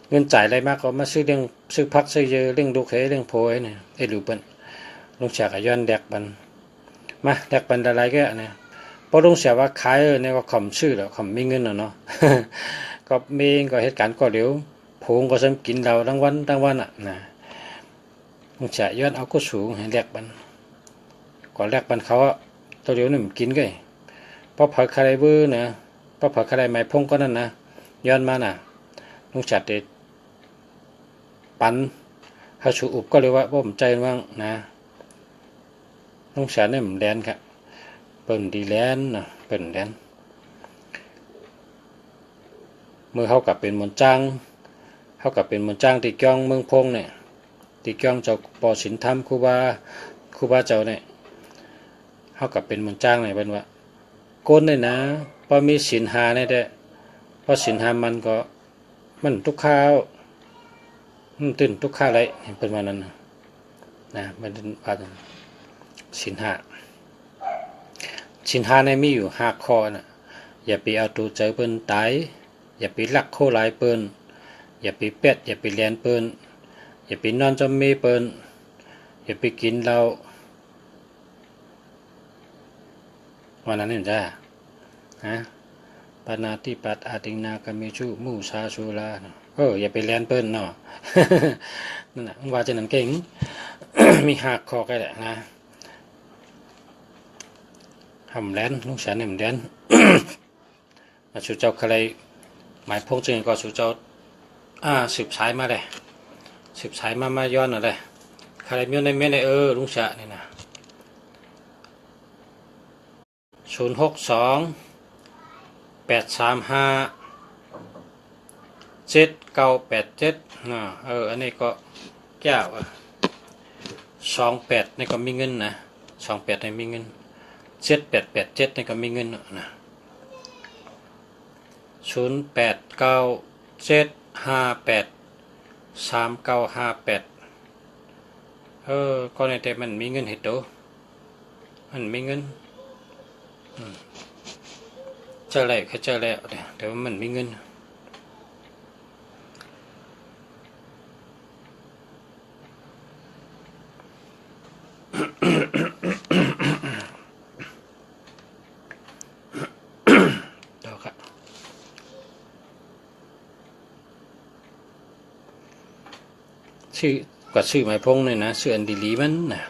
เงินจ่ายอะไรมากก็มาซื้อเรื่องซื้อพักซื้อเยอะเรื่องลูกให้เรื่องโพยเนี่ยดูเปิ้นลุงเสียก็ย้อนแดกบันมาแดกบันอะไรแกเนี่ยพอลุงเสียว่าขายเนี่ยก็ขำชื่อแล้วขำมีเงินเนาะ ก็เมงก็เหตุการณ์ก็เดี๋ยวผงก็ซ้ำกินเราทั้งวันนะลุงเสียย้อนเอาก็สูงให้แลกบันก่อนแลกบันเขาตัวเดียวนี่มันกินก็เพราะผักคาไรเบอร์นะเพราะผักคาไรไม้พงก็นั่นนะย้อนมาน่ะลุงเสียเด็ดปันเขาสูอุบก็เลยว่าผมใจว่างนะลุงเสียเนี่ยมันแดนครับเปิ่นดีแลนนะเปิ่นแดนเมื่อเขากลับเป็นมนจ้างตีกองเมืองพงเนี่ยตีกองเจ้าปอสินธรรมครูบาเจ้าเนี่ยเขากลับเป็นมนจ้างเนี่ยเป็นว่าโกนเนี่ยนะพอมีศีลหาเนี่ยได้พอศีลหามันก็มันทุกข้าวตื่นทุกข้าไรเป็นวันนั้นนะมันเป็นว่าศีลหาในมีอยู่5 ข้อน่ะอย่าไปเอาตัวใจเปิ้นตายอย่าไปลักโคหลายเปิ้นอย่าไปเป็ดอย่าไปแลนเปิ้น อย่าไปนอนจมมีเปิ้นอย่าไปกินเหล้าวันนั้นเห็นจ้าฮะปานาติปัตอาติงนากามิชุมูชาชูลาอย่าไปแลนเปิ้นเนาะ นั่นน่ะว่าจะนั่นเก่ง มีหักคอกันแหละนะหำแลนลุงฉันหำแลน มาชูเจ้าใครหมายพงจึงก็ชูเจ้าสืบสายมาเลยสืบสายมาย้อนอะไรใครมีในเมในลุงฉะนี่นะ062-835-7987อันนี้ก็แก้ว28นี่ก็มีเงินนะ28นี่มีเงิน7887นี่ก็มีเงินนะ0897583958ก็ในแต่มันมีเงินเห็ดโตมันมีเงินเจอแล้วแค่เจอแล้วแต่ว่ามันมีเงินต่อครับชื่อกว่าชื่อหมายพงเลยนะชื่ออันดีลีมันนะ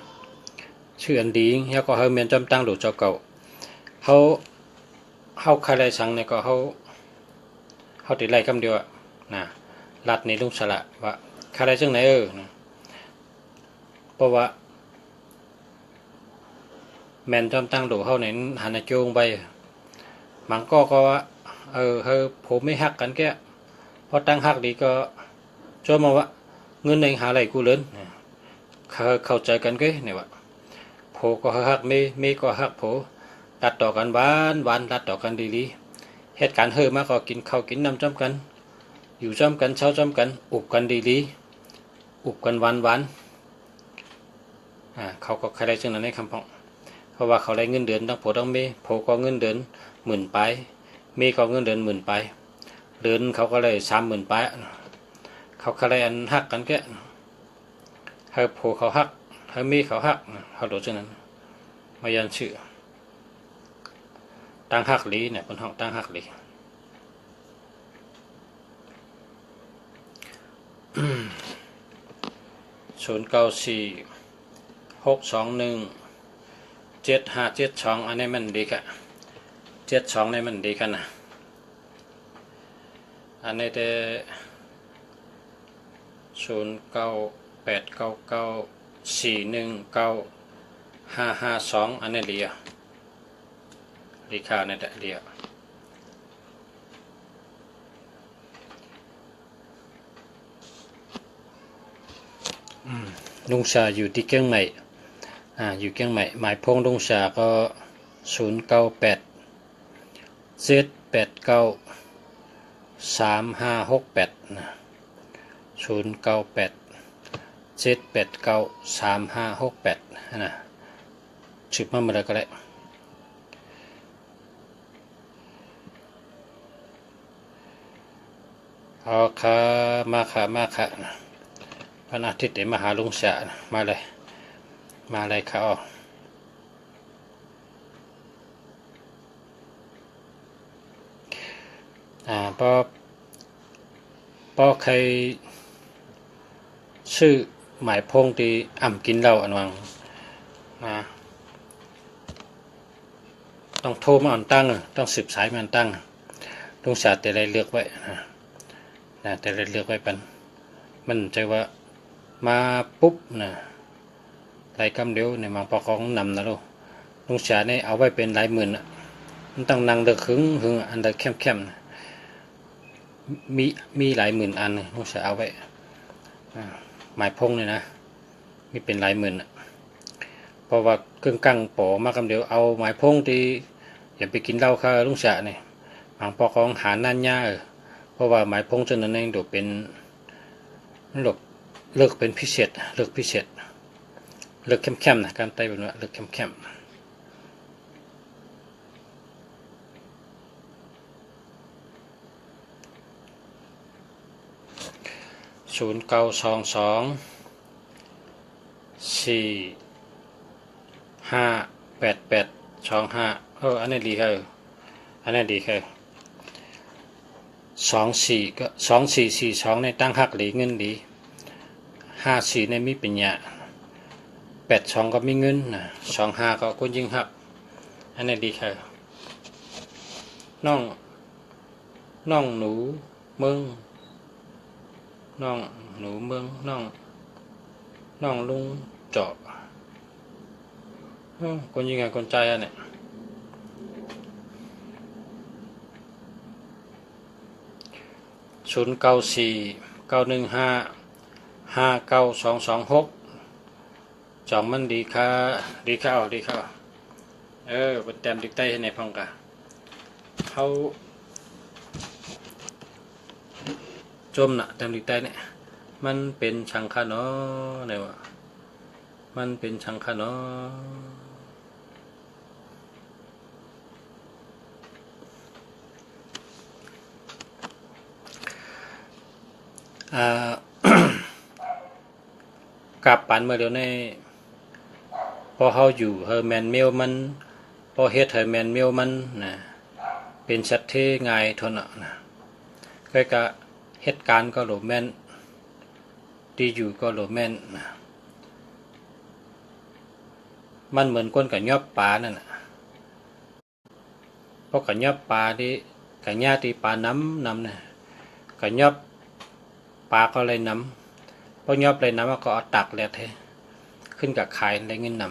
ชื่ออันดีแล้วก็เฮาเมียนจำตั้งหลุดเจ้าเก่าเขาใครไรสั่งเนี่ยก็เขาติดไรคำเดียวนะรัดในลุงสละว่าใครไรจังไหนนะเพราะว่าแมนจำตั้งหลุดเขาเนี่ยหันโจงไปมังก็ว่าผมไม่หักกันแกพอตั้งหักดีก็ชอบมาว่าเงินเองหาอะไรกูเลินเข้าใจกันก็เนี่ยว่าโผก็หักไม่ก็หักโผตัดต่อกันวันตัดต่อกันดีๆเหตุการณ์มาก็กินข้าวกินน้ำจ้ำกันอยู่จ้ำกันเช้าจ้ำกันอุบกันดีๆอุบกันวันเขาก็ใครได้จังนั้นในคำพองเพราะว่าเขาได้เงินเดือนทั้งโผทั้งโผก็เงินเดือน10,000 ไปก็เงินเดือน10,000 ไปเดือนเขาก็เลย30,000 ไปเขาใครอันหักกันแค่โผเขาหักเขาหักเขาโดดจังนั้นมายันชื่อตั้งหักลีเนี่ยคนห้องตั้งหักลี094-621-7572อันนี้มันดีกะ72นี่มันดีกันนะอันนี้แต่09899419552อันนี้ดีอ่ะดีค่าเนี่ยแต่เดียวลุงชาอยู่ที่เกียงใหม่อยู่เกียงใหม่หมายพงลุงชาก็098-789-3568นะ098-789-3568นะชื่อมาเมื่อไรก็ได้มาค่ะวันอาทิตย์เดี๋ยวมาหาลุงเสียมาเลยค่ะพอใครชื่อหมายพงที่กินเหล้าอันวังนะต้องโทรมาตั้งต้องสืบสายมาตั้งลุงเสียแต่ไรเลือกไว้แต่เลือกไว้ปันมันใจว่ามาปุ๊บนะรายคำเดียวในมังปอของนำนะลูกลุงเสียนี่เอาไว้เป็นหลายหมื่นมันต้องนั่งเดือดหึงอันเดือดเข้มมีหลายหมื่นอันลุงเสียเอาไว้หมายพงเลยนะมีเป็นหลายหมื่นเพราะว่าเครื่องกั้งปอมาคำเดียวเอาหมายพงที่อย่าไปกินเหล้าค่ะลุงเสียนี่มังปอของหานั่นย่าเพราะว่าหมายพงจนนั้นเองดูเป็นเลิกเป็นพิเศษเลิกเข้มนะการไต่แบบนี้เลิกเข้ม0922 24588825อันนี้ดีครับอันนี้ดีครับ24ก็2442ในตั้งหักหลีเงินดี54ในมีปัญญา82ก็มีเงินนะ25ก็คนยิงหักอันนี้ดีครับน้องหนูเมืองน้องหนูเมืองน้องลุงเจาะคนยิงไงคนใจอ่ะเนี่ย094915592226จองมันดีค่ะดีค่ะดีค่ะเป็นแต้มดิกใต้ให้ในพังกะเขาจมน่ะแต้มดิกใต้เนี่ยมันเป็นชังคาเนาะเนี่ยวะมันเป็นชังคาเนาะกับปันเมื่อเดี๋ยวนี้พอเขาอยู่เฮอร์แมนเมลมันพอเฮ็ดเฮอร์แมนเมลมันนะเป็นชัดเท่ง่ายทนนะก็กะเหตุการณ์ก็โรแมนที่อยู่ก็โรแมนนะมันเหมือนก้นกับยอบปลานั่นน่ะเพราะกับยอบปลาที่กับหญ้าที่ปลาน้ำนะกับยอบปลาก็เลยน้ำเพราะยอบเลยน้ำก็เอาตักแล้วเทขึ้นกับขายได้เงินน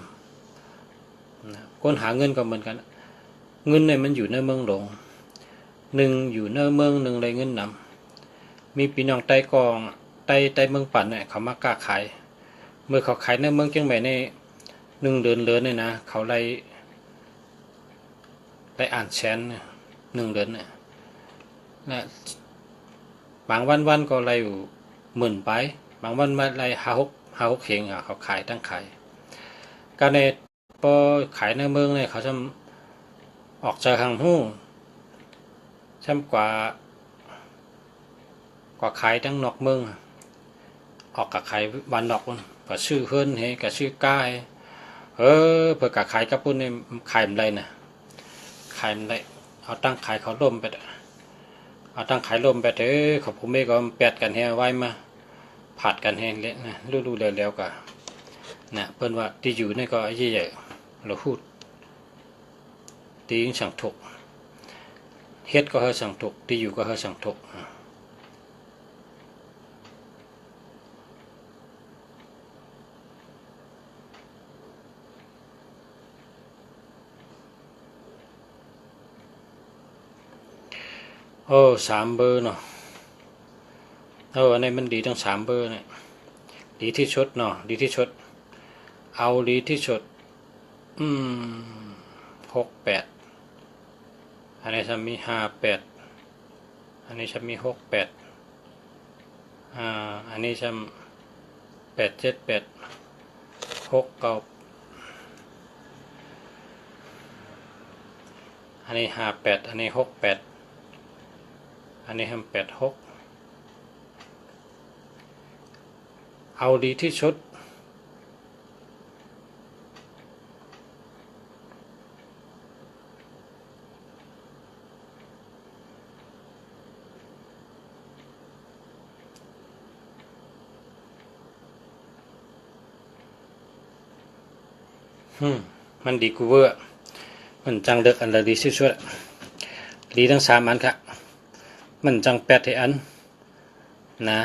ำคนหาเงินก็เหมือนกันเงินเนี่ยมันอยู่ในเมืองหลวงหนึ่งอยู่ในเมืองหนึ่งได้เงินนำมีพี่น้องใต้กองใต้เมืองปั่นเนี่ยเขามากล้าขายเมื่อเขาขายในเมืองเชียงใหม่ใน1 เดือนเนี่ยนะเขาได้อ่านแชน1 เดือนเนี่ยนะบางวันก็ไรอยู่10,000ไปบางวันมาไร5-6เข่งเขาขายตั้งขายการในพอขายในเมืองเนี่ยเขาจะออกจากทางหู้ช่ำกว่าขายทั้งนอกเมืองออกกับขายวันนอกก็ชื่อเฮิรนเฮกับชื่อก้ายเพื่อกับขายกระปุ้นเนี่ยขายอะไรนะขายอะไรเอาตั้งขายเขาล่มไปเอาตั้งขายล่มไปเขาผมไม่ก็แปดกันเฮไว้มาผัดกันเฮเละนะรู้แล้วก็นะเพิ่นว่าที่อยู่นี่ก็ใหญ่ๆเราพูดตีงสั่งถกเฮ็ดก็เฮาสั่งถกที่อยู่ก็เฮาสั่งถก3 เบอร์เนาะอันนี้มันดีทั้ง3 เบอร์เนี่ยดีที่สุดเนาะดีที่สุดเอาดีที่สุด68อันนี้จะมี58อันนี้จะมี68อันนี้จะ878 69อันนี้58อันนี้68อันนี้86เอาดีที่สุดมันดีกูเวอร์มันจังเลือกอันละดีที่สุดดีทั้ง3 อันครับมันจัง8ที่อันนะ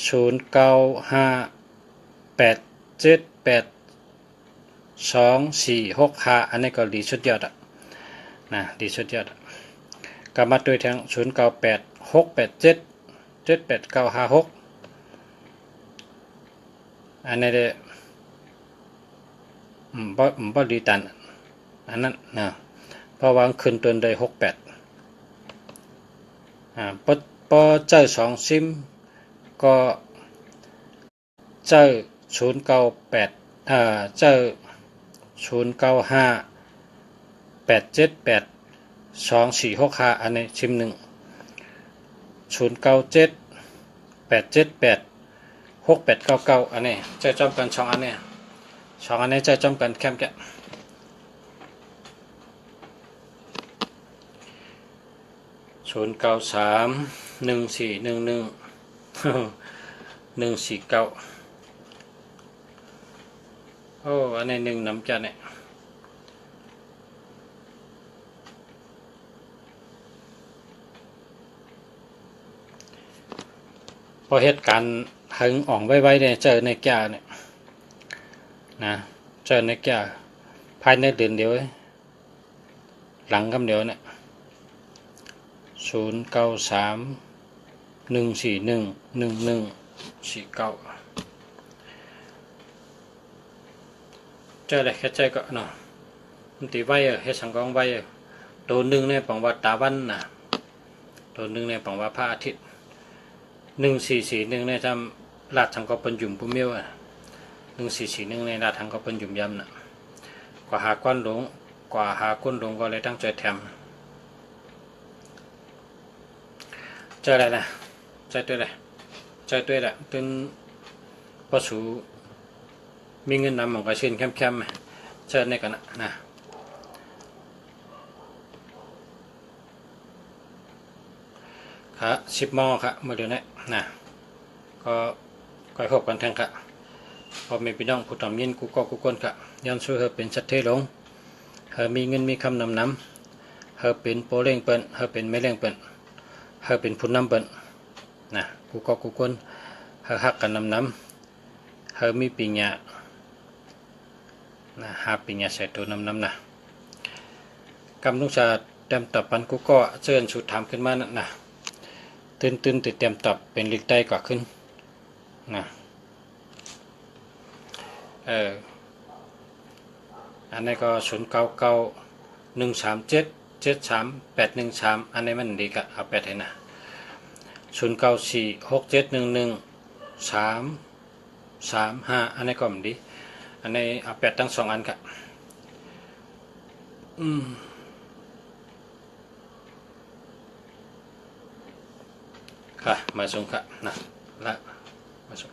0958782465อันนี้ก็ดีสุดยอดนะดีสุดยอดกลับมาด้วยทาง0986877896อันนี้เด้บ่ดีตันอันนั้นนะเพราะวางขึ้นตัวได้68พอเจ้า2 ซิมก็เจ้า098เจ้า0958782465อันนี้ซิม1 09787865 6899อันนี้ใจจอมกัน2อันเนี่ย2อันนี้ใจจอมกันแคมแกะ0931411 149โอ้อันนี้1น้ำจัดเนี่ยพอเหตุการณ์หึงอ่องไว้เนี่ยเจอในแก่เนี่ยนะเจอในแก่ภายในเดือนเดียวหลังคำเดียวเนี่ย093141149เจออะไรแค่ใจก็เนาะมันตีไว้เฮ็ดสังกองไว้ตัวหนึ่งเนี่ยปังว่าตาวันนะตัวหนึ่งเนี่ยปังว่าพระอาทิตย์1441เนี่ยทำลาดทางก็เป็นหยุ่มปุ่มเมียว1441ในลาดทางก็เป็นหยุ่มยำน่ะกว่าหาก้อนหลงก็เลยตั้งใจแถมเจออะไรนะใจตัวแหละตึ้นพอสูมีเงินนำของกระเชนแคมเจอในกันนะครับ10 ม.ครับเมื่อเดือนนี้นะก็คอยพบกันแทงครับพอมีพี่น้องผู้ทำยินกูคนครับย้อนสู้เธอเป็นชัดเทลงเธอมีเงินมีคำนำเธอเป็นโปเล่งเปิ้นเธอเป็นไม่เล่งเปิ้นเธอเป็นผู้นำเปิ้นนะกูคนเธอหักกันนำเธอมีปีญานะหาปีญาใส่ตัวนำนะกำลุงชาเต็มตับปันกูก็เชิญชุดถามขึ้นมานะตื่นติดเต็มตับเป็นลิกได้กว่าขึ้นนะอันนี้ก็0991377381 อันนี้มันดีกะเอาแปดให้นะ0946711335อันนี้ก็มันดีอันนี้เอาแปดทั้ง2อันกะค่ะมาส่งค่ะนะละมาส่ง